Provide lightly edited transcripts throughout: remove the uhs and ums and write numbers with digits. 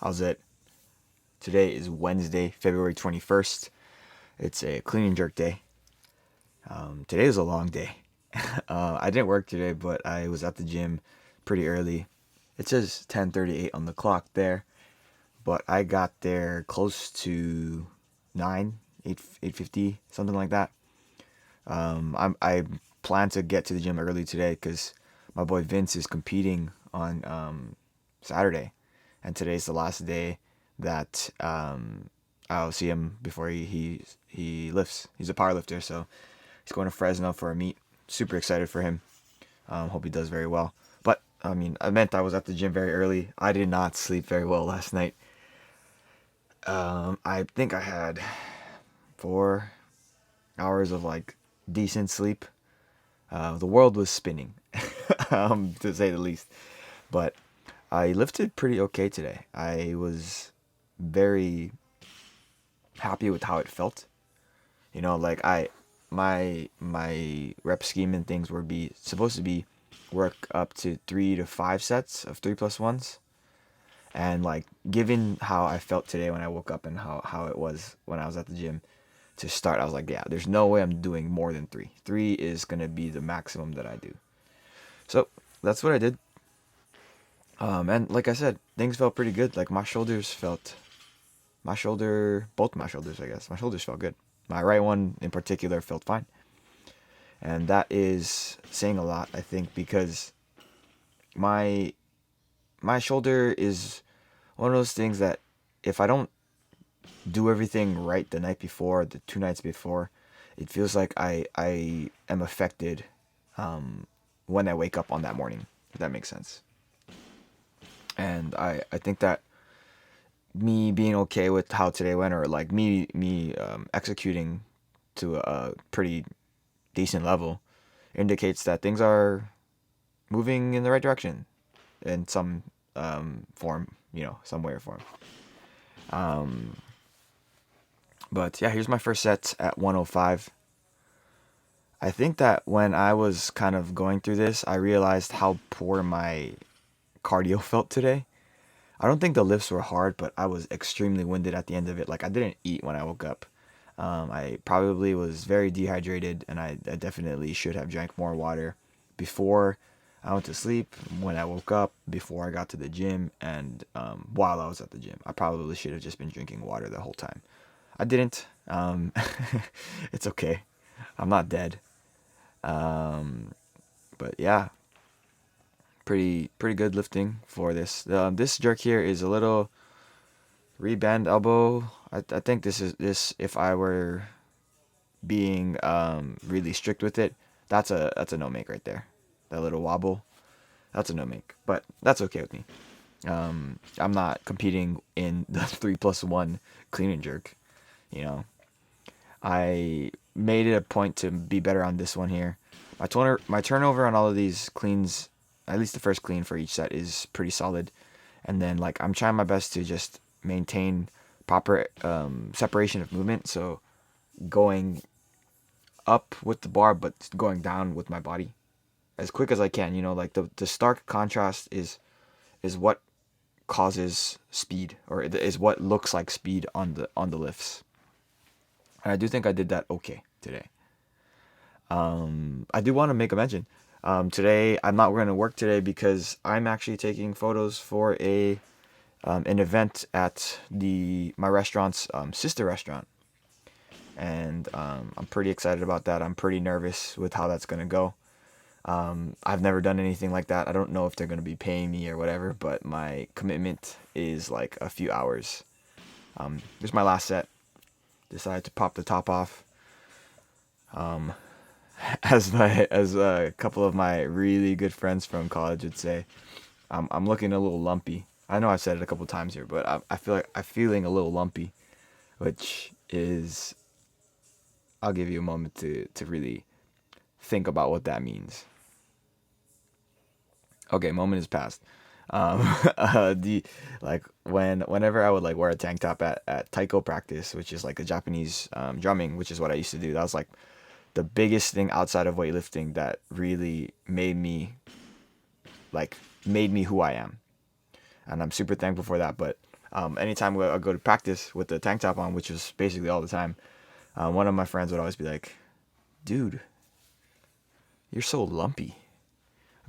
How's it? Today is Wednesday, February 21st. It's a clean and jerk day. Today is a long day. I didn't work today, but I was at the gym pretty early. It says 10:38 on the clock there, but I got there close to 9, 8:50, something like that. I plan to get to the gym early today because my boy Vince is competing on Saturday, and today's the last day that I'll see him before he lifts. He's a power lifter, so he's going to Fresno for a meet. Super excited for him. Hope he does very well. But I mean, I meant I was at the gym very early. I did not sleep very well last night. I think I had 4 hours of like decent sleep. The world was spinning, to say the least. But I lifted pretty okay today. I was very happy with how it felt. Like my rep scheme and things were be supposed to be work up to 3 to 5 sets of 3+1s. And like given how I felt today when I woke up and how it was when I was at the gym to start, I was like, yeah, there's no way I'm doing more than three. Three is gonna be the maximum that I do. So that's what I did. And like I said, things felt pretty good. Like both my shoulders, I guess. My shoulders felt good. My right one in particular felt fine. And that is saying a lot, I think, because my my shoulder is one of those things that if I don't do everything right the night before, the 2 nights before, it feels like I am affected when I wake up on that morning, if that makes sense. And I think that me being okay with how today went, or like me executing to a pretty decent level, indicates that things are moving in the right direction in some form, some way or form. Um, but yeah, here's my first set at 105. I think that when I was kind of going through this, I realized how poor my cardio felt today. I don't think the lifts were hard, but I was extremely winded at the end of it. Like I didn't eat when I woke up. I probably was very dehydrated, and I definitely should have drank more water before I went to sleep, when I woke up, before I got to the gym, and while I was at the gym. I probably should have just been drinking water the whole time. I didn't. It's okay. I'm not dead. Um, but yeah, pretty good lifting for this. This jerk here is a little reband elbow. I think this if I were being really strict with it, that's a no make right there. That little wobble, that's a no make. But that's okay with me. I'm not competing in the 3+1 clean and jerk. You know, I made it a point to be better on this one here. My turnover on all of these cleans, at least the first clean for each set, is pretty solid. And then like I'm trying my best to just maintain proper separation of movement. So going up with the bar, but going down with my body as quick as I can. Like the stark contrast is what causes speed, or is what looks like speed on the lifts. And I do think I did that okay today. I do want to make a mention. Today I'm not going to work today because I'm actually taking photos for an event at my restaurant's sister restaurant, and I'm pretty excited about that. I'm pretty nervous with how that's gonna go. I've never done anything like that. I don't know if they're gonna be paying me or whatever, but my commitment is like a few hours. This is my last set. Decided to pop the top off. Um, as a couple of my really good friends from college would say, I'm looking a little lumpy. I know I've said it a couple times here, but I feel like I'm feeling a little lumpy, which is, I'll give you a moment to really think about what that means. Okay, moment has passed. The like whenever I would like wear a tank top at taiko practice, which is like a Japanese drumming, which is what I used to do. That was like the biggest thing outside of weightlifting that really made me who I am. and I'm super thankful for that. But anytime I go to practice with the tank top on, which is basically all the time, one of my friends would always be like, "Dude, you're so lumpy.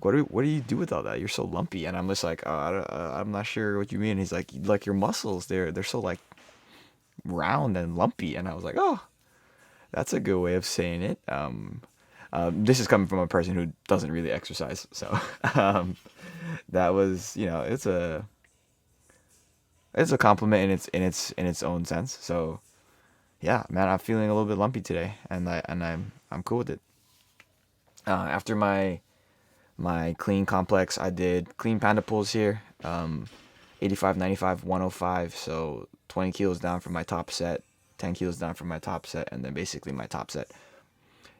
What do you do with all that? You're so lumpy." And I'm just like, I'm not sure what you mean. He's like your muscles, they're so like round and lumpy. And I was like, oh, that's a good way of saying it. This is coming from a person who doesn't really exercise, so that was, it's a compliment in its own sense. So yeah, man, I'm feeling a little bit lumpy today, and I'm cool with it. After my clean complex, I did clean panda pulls here, 85, 95, 105, so 20 kilos down from my top set, 10 kilos down from my top set, and then basically my top set.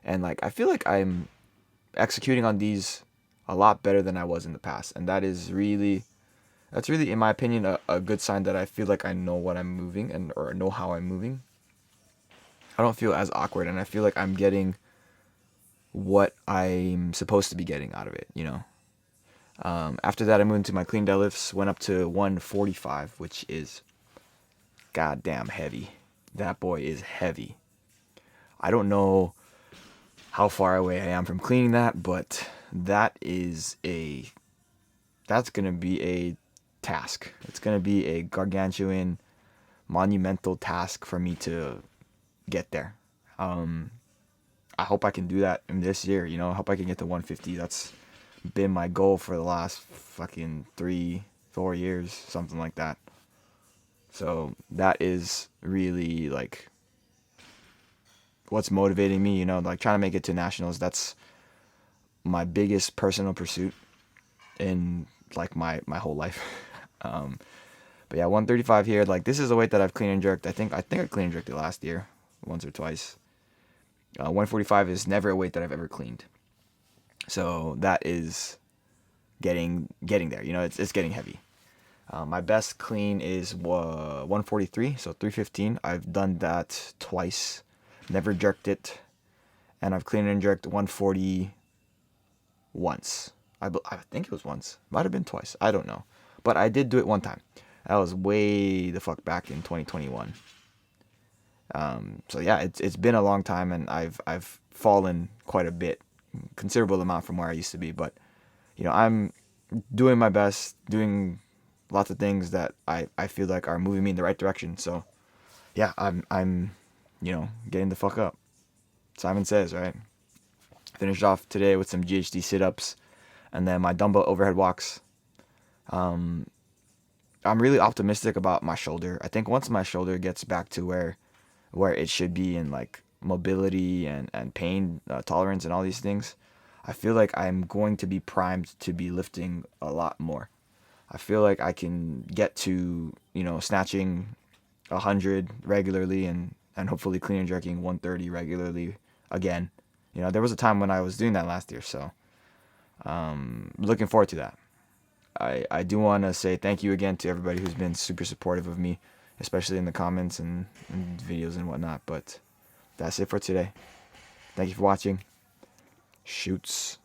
And like I feel like I'm executing on these a lot better than I was in the past, and that's really in my opinion a good sign that I feel like I know what I'm moving and or know how I'm moving. I don't feel as awkward, and I feel like I'm getting what I'm supposed to be getting out of it, After that, I moved into my clean deadlifts, went up to 145, which is goddamn heavy. That boy is heavy. I don't know how far away I am from cleaning that, but that's gonna be a task. It's gonna be a gargantuan, monumental task for me to get there. I hope I can do that in this year. I hope I can get to 150. That's been my goal for the last fucking 3-4 years, something like that. So that is really like what's motivating me, like trying to make it to nationals. That's my biggest personal pursuit in like my whole life. But yeah, 135 here. Like this is a weight that I've clean and jerked. I think I clean and jerked it last year, once or twice. 145 is never a weight that I've ever cleaned. So that is getting there. It's getting heavy. My best clean is 143, so 315. I've done that twice, never jerked it, and I've clean and jerked 140 once. I think it was once. Might have been twice. I don't know, but I did do it one time. That was way the fuck back in 2021. So yeah, it's been a long time, and I've fallen quite a bit, considerable amount from where I used to be. But I'm doing my best, doing lots of things that I feel like are moving me in the right direction. So yeah, I'm getting the fuck up. Simon Says, right? Finished off today with some GHD sit-ups, and then my dumbbell overhead walks. I'm really optimistic about my shoulder. I think once my shoulder gets back to where it should be in like mobility and pain tolerance and all these things, I feel like I'm going to be primed to be lifting a lot more. I feel like I can get to, snatching 100 regularly and hopefully clean and jerking 130 regularly again. There was a time when I was doing that last year, so looking forward to that. I do want to say thank you again to everybody who's been super supportive of me, especially in the comments and videos and whatnot. But that's it for today. Thank you for watching. Shoots.